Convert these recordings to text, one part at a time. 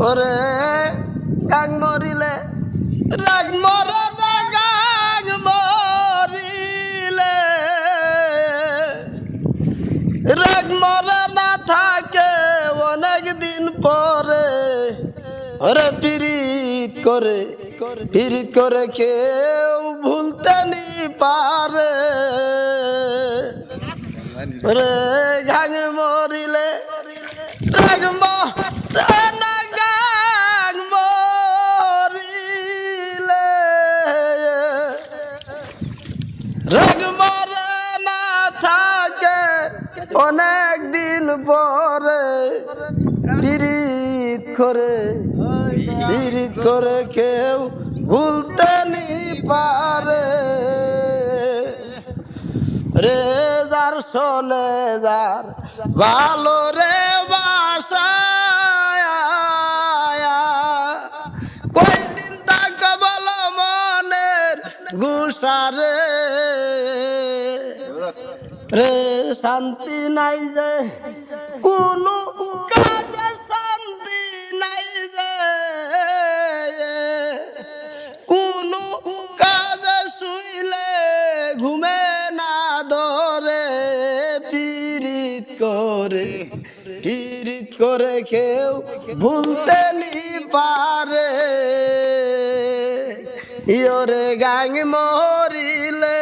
ওরে গাং মরিলে রাগ মরে যা গাং মরিলে রাগ মরে না থাকে অনেক দিন পরে ওরে পিরিত করে কেউ ভুলতে নি পারে রে গাং মরিলে রাগ মরে না গাং মরিলে রাগ মরে না থাকে অনেক দিন পরে পিরিত করে কেউ ভুলতে নি পারে রে যার শোনে যার ভালো রে বাসা কয়দিন তাকে বলো মনের গুসারে রে শান্তি নাই যে কোনো কাজে শান্তি নাই যে কোনো কাজে শুইলে ঘুমে না ধরে পিরিত করে কেউ ভুলতে নি পারে ইয়রে গাং মরিলে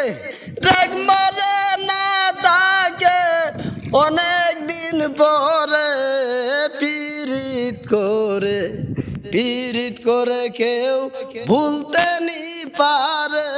রাগ মরে না থাকে অনেক দিন পরে পিরিত করে কেউ ভুলতে নি পারে।